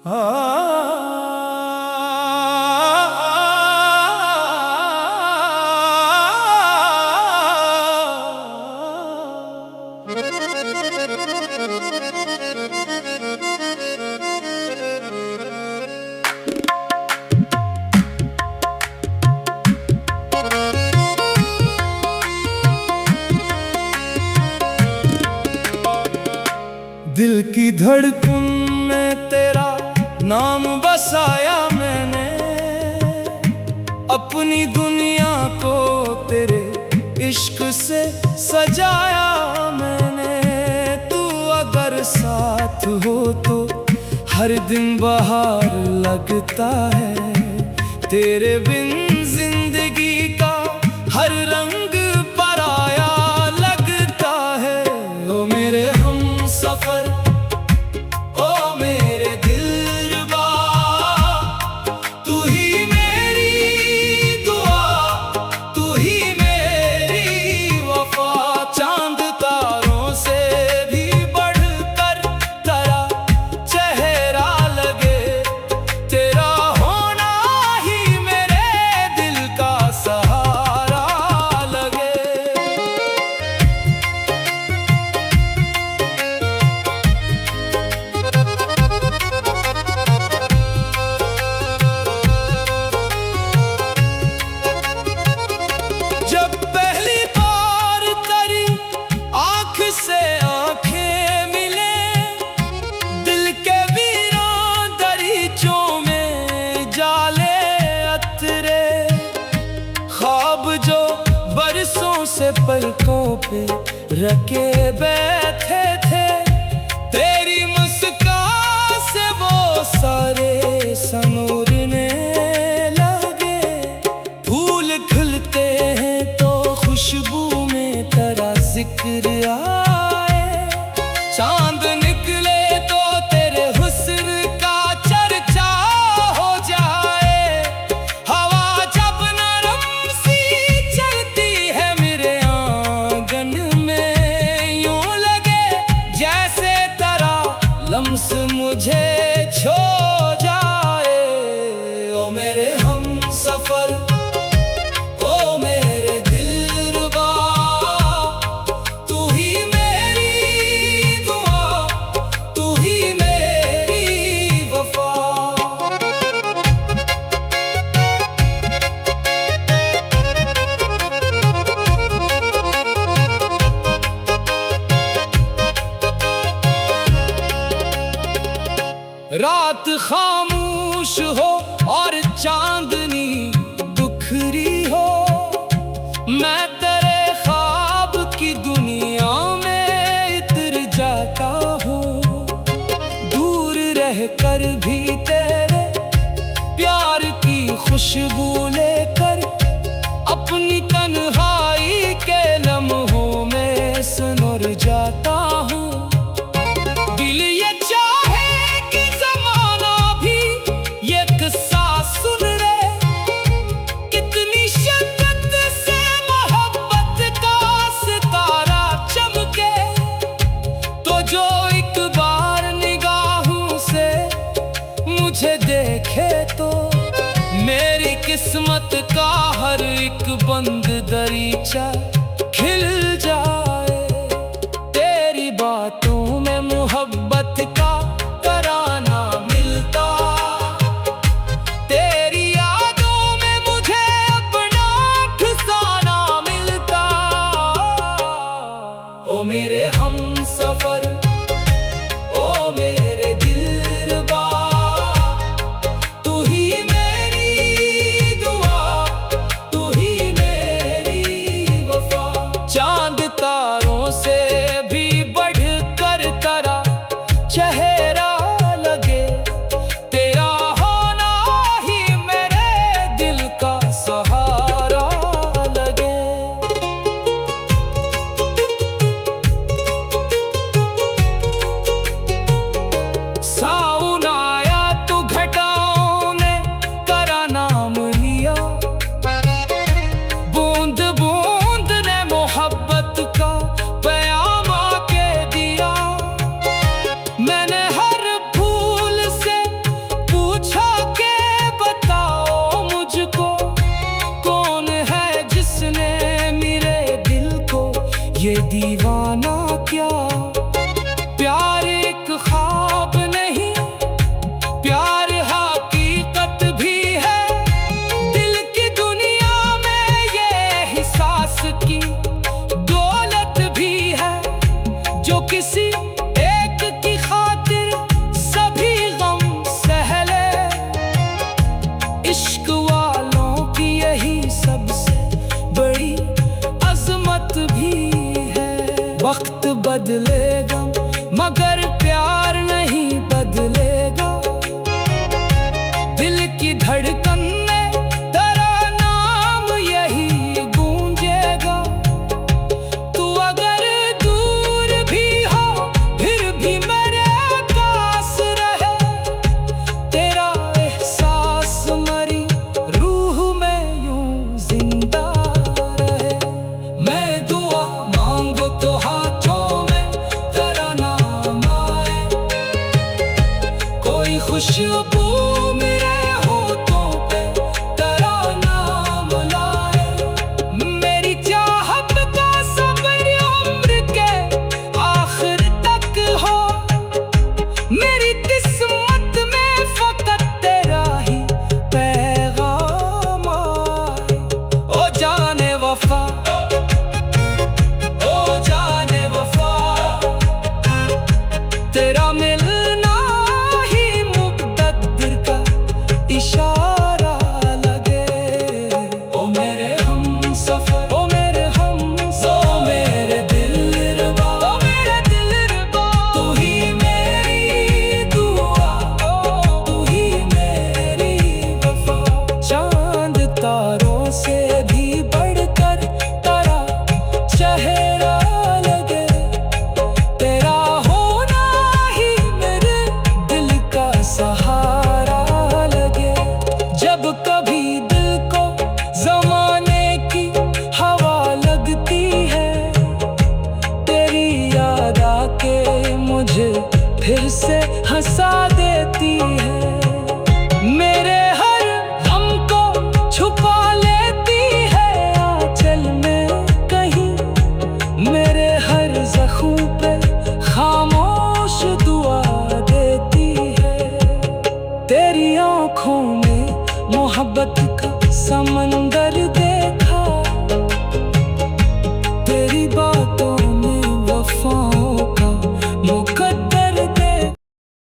दिल की धड़कन में तेरा नाम बसाया मैंने, अपनी दुनिया को तेरे इश्क से सजाया मैंने। तू अगर साथ हो तो हर दिन बहार लगता है, तेरे बिन जिंदगी का हर रंग पराया लगता है। ओ मेरे हमसफर, ओ मेरे दिलरुबा, तू ही मेरी दुआ, तू ही मेरी वफा। चांद तारों से भी बढ़कर तेरा चेहरा लगे, तेरा होना ही मेरे दिल का सहारा लगे। जब पहली बार तेरी आँख से आँखें मिले, दिल के वीरान दरीचों में जाले अतरे। ख्वाब जो बरसों से पलकों पे रखे बैठे थे, तेरी मुस्कान से वो सारे संवरने लगे। फूल खिलते हैं तो खुशबू में तेरा जिक्र आए, चांद निकले तो तेरे हुस्न का चर्चा हो जाए। हवा जब नरम सी चलती है मेरे आंगन में, यूं लगे जैसे तेरा लम्स मुझे छो जाए। ओ मेरे हमसफर, ओ मेरे दिलरुबा, तू ही मेरी दुआ, तू ही मेरी वफा। रात खामोश हो और चांदनी दुखरी हो, मैं तेरे ख्वाब की दुनिया में इतर जाता हूँ। दूर रहकर भी तेरे प्यार की खुशबू लेकर, अपनी तन्हाई के लम्हों में सुनर जाता हूँ। दिल ये चाहे कि ज़माना भी ये किस्सा सुन ले, कितनी शिद्दत से मोहब्बत का सितारा चमके। तो जो एक बार निगाहों से मुझे देखे तो मेरी किस्मत का हर एक बंद दरीचा खिल जाए। तेरी बातों में मोहब्बत का तराना मिलता, तेरी यादों में मुझे अपना ठिकाना मिलता। ओ मेरे हमसफर, ओ मेरे दिलरुबा, तू ही मेरी दुआ, तू ही मेरी वफा। चांद तारा बदलेगा मगर प्यार नहीं बदलेगा। दिल की धड़कन में तेरा नाम यही गूंजेगा। तू अगर दूर भी हो फिर भी मेरे पास रहे। तेरा एहसास मरी रूह में यूं जिंदा रहे। मैं दुआ मांगो तो हाथों में तेरा नाम आए। कोई खुशबू मेरे होठों पे तेरा नाम लाए। मेरी चाहत का सब्र उम्र के आखिर तक हो। मेरी किस्मत में फकत तेरा ही पैगाम आए। ओ जाने वफा, ओ जाने वफा, तेरा मिलना ही मुक़द्दर का इशारा लगे। ओ मेरे हमसफ़र, ओ मेरे हमसफ़र, ओ मेरे दिलरुबा, ओ मेरे दिलरुबा। तू ही मेरी दुआ, तू ही मेरी वफ़ा। चांद तारों से भी बढ़कर तेरा चेहरा लगे। तेरा होना ही मेरे दिल का सहारा लगे। जब कभी दिल को ज़माने की हवा लगती है। तेरी याद आके मुझे फिर से हंसा देती है। मेरे हर गम को छुपा लेती है आंचल में कहीं। मेरे हर ज़ख्म पे खामोश दुआ देती है। तेरी आँखों में मोहब्बत का समंदर